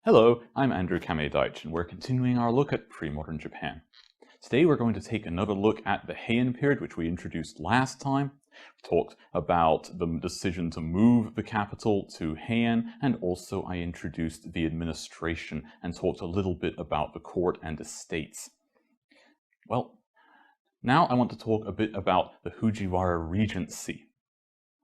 Hello, I'm Andrew Kame-Deitch, and we're continuing our look at pre-modern Japan. Today we're going to take another look at the Heian period, which we introduced last time. We talked about the decision to move the capital to Heian, and also I introduced the administration and talked a little bit about the court and estates. Well, now I want to talk a bit about the Fujiwara Regency.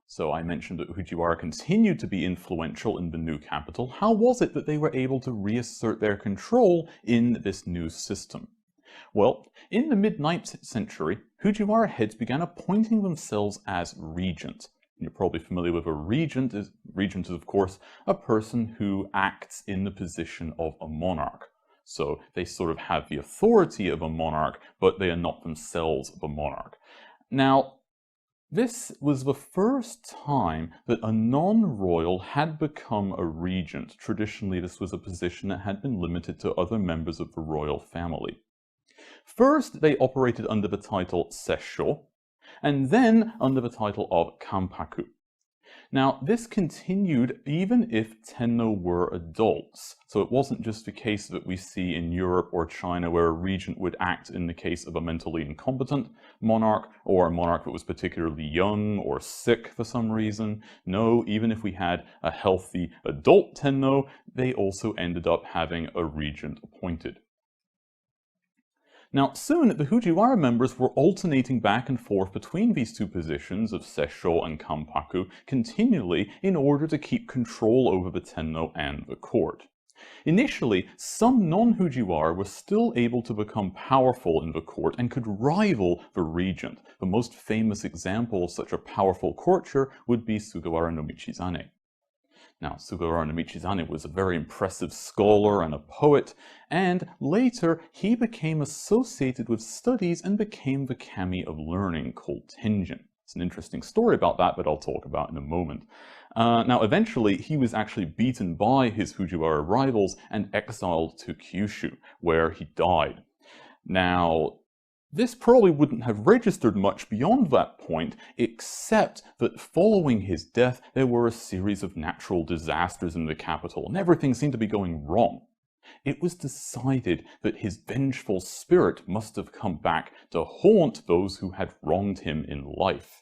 So I mentioned that Fujiwara continued to be influential in the new capital. How was it that they were able to reassert their control in this new system? Well, in the mid-9th century, Fujiwara heads began appointing themselves as regent. You're probably familiar with a regent. Regent is, of course, a person who acts in the position of a monarch. So they sort of have the authority of a monarch, but they are not themselves the monarch. Now, this was the first time that a non-royal had become a regent. Traditionally, this was a position that had been limited to other members of the royal family. First, they operated under the title Seisho, and then under the title of Kanpaku. Now, this continued even if tenno were adults. So it wasn't just the case that we see in Europe or China where a regent would act in the case of a mentally incompetent monarch or a monarch that was particularly young or sick for some reason. No, even if we had a healthy adult tenno, they also ended up having a regent appointed. Now, soon the Fujiwara members were alternating back and forth between these two positions of Seisho and Kanpaku continually in order to keep control over the tenno and the court. Initially, some non-Fujiwara were still able to become powerful in the court and could rival the regent. The most famous example of such a powerful courtier would be Sugawara no Michizane. Now, Sugawara no Michizane was a very impressive scholar and a poet, and later he became associated with studies and became the kami of learning called Tenjin. It's an interesting story about that, but I'll talk about in a moment. Now, eventually, he was actually beaten by his Fujiwara rivals and exiled to Kyushu, where he died. Now, this probably wouldn't have registered much beyond that point, except that following his death, there were a series of natural disasters in the capital, and everything seemed to be going wrong. It was decided that his vengeful spirit must have come back to haunt those who had wronged him in life.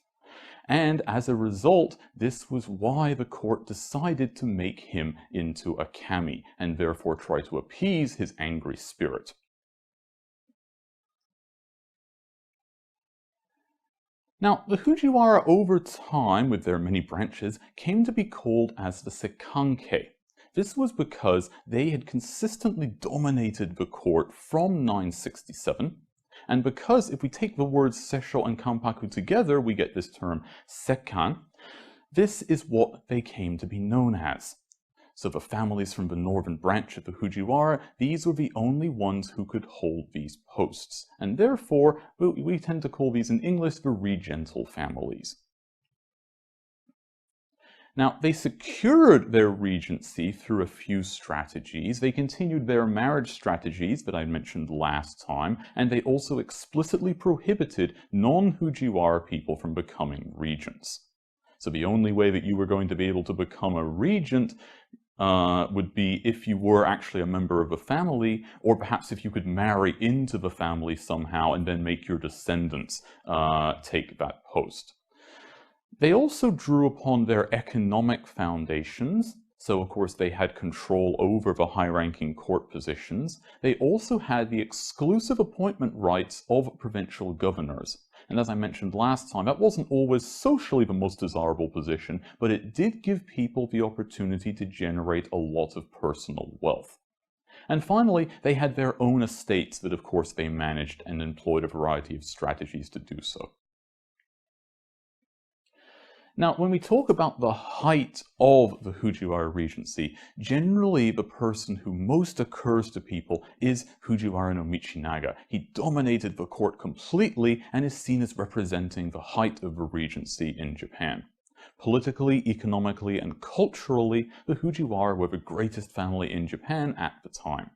And as a result, this was why the court decided to make him into a kami, and therefore try to appease his angry spirit. Now, the Fujiwara over time, with their many branches, came to be called as the Sekankei. This was because they had consistently dominated the court from 967, and because if we take the words Seisho and Kanpaku together, we get this term Sekkan. This is what they came to be known as. So the families from the northern branch of the Fujiwara, these were the only ones who could hold these posts, and therefore we tend to call these in English the regental families. Now, they secured their regency through a few strategies. They continued their marriage strategies that I mentioned last time, and they also explicitly prohibited non-Fujiwara people from becoming regents. So the only way that you were going to be able to become a regent would be if you were actually a member of a family, or perhaps if you could marry into the family somehow and then make your descendants take that post. They also drew upon their economic foundations. So, of course, they had control over the high-ranking court positions. They also had the exclusive appointment rights of provincial governors. And as I mentioned last time, that wasn't always socially the most desirable position, but it did give people the opportunity to generate a lot of personal wealth. And finally, they had their own estates that, of course, they managed and employed a variety of strategies to do so. Now, when we talk about the height of the Fujiwara Regency, generally the person who most occurs to people is Fujiwara no Michinaga. He dominated the court completely and is seen as representing the height of the Regency in Japan. Politically, economically, and culturally, the Fujiwara were the greatest family in Japan at the time.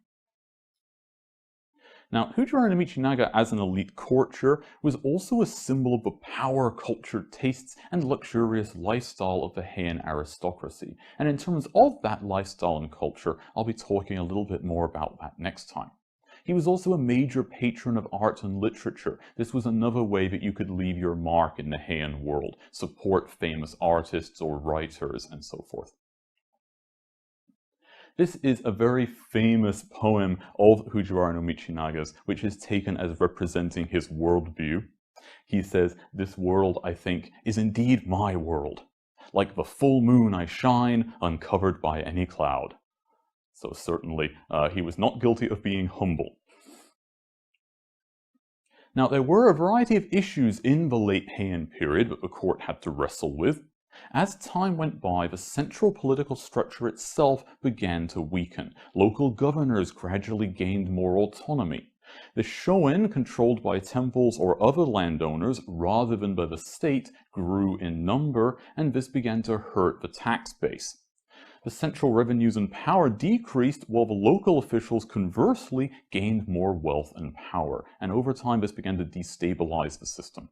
Now, Fujiwara no Michinaga as an elite courtier was also a symbol of the power, culture, tastes, and luxurious lifestyle of the Heian aristocracy. And in terms of that lifestyle and culture, I'll be talking a little bit more about that next time. He was also a major patron of art and literature. This was another way that you could leave your mark in the Heian world, support famous artists or writers, and so forth. This is a very famous poem of Fujiwara no Michinaga's, which is taken as representing his worldview. He says, "This world, I think, is indeed my world. Like the full moon I shine, uncovered by any cloud." So certainly, he was not guilty of being humble. Now, there were a variety of issues in the late Heian period that the court had to wrestle with. As time went by, the central political structure itself began to weaken. Local governors gradually gained more autonomy. The shoin, controlled by temples or other landowners rather than by the state, grew in number, and this began to hurt the tax base. The central revenues and power decreased, while the local officials conversely gained more wealth and power, and over time this began to destabilize the system.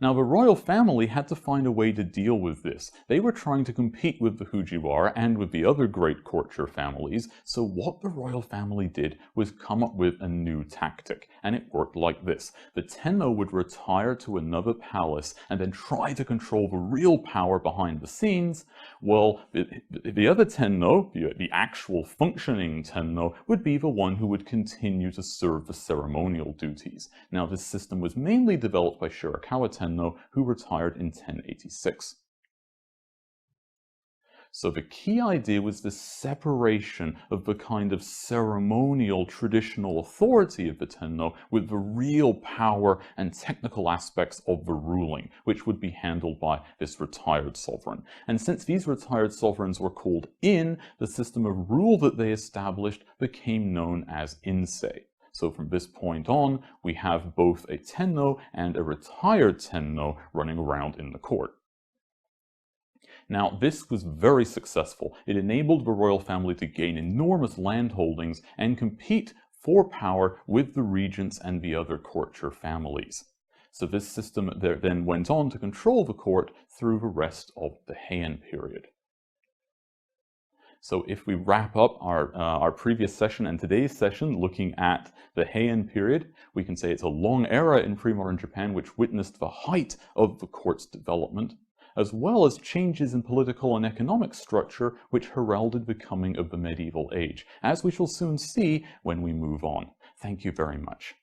Now, the royal family had to find a way to deal with this. They were trying to compete with the Fujiwara and with the other great courtier families, so what the royal family did was come up with a new tactic, and it worked like this. The Tenno would retire to another palace and then try to control the real power behind the scenes, while the other Tenno, the actual functioning Tenno, would be the one who would continue to serve the ceremonial duties. Now, this system was mainly developed by Shirakawa Tenno, who retired in 1086. So the key idea was the separation of the kind of ceremonial traditional authority of the Tenno with the real power and technical aspects of the ruling, which would be handled by this retired sovereign. And since these retired sovereigns were called in, the system of rule that they established became known as insei. So from this point on, we have both a Tenno and a retired Tenno running around in the court. Now, this was very successful. It enabled the royal family to gain enormous land holdings and compete for power with the regents and the other courtier families. So this system then went on to control the court through the rest of the Heian period. So if we wrap up our previous session and today's session looking at the Heian period, we can say it's a long era in pre-modern Japan which witnessed the height of the court's development, as well as changes in political and economic structure which heralded the coming of the medieval age, as we shall soon see when we move on. Thank you very much.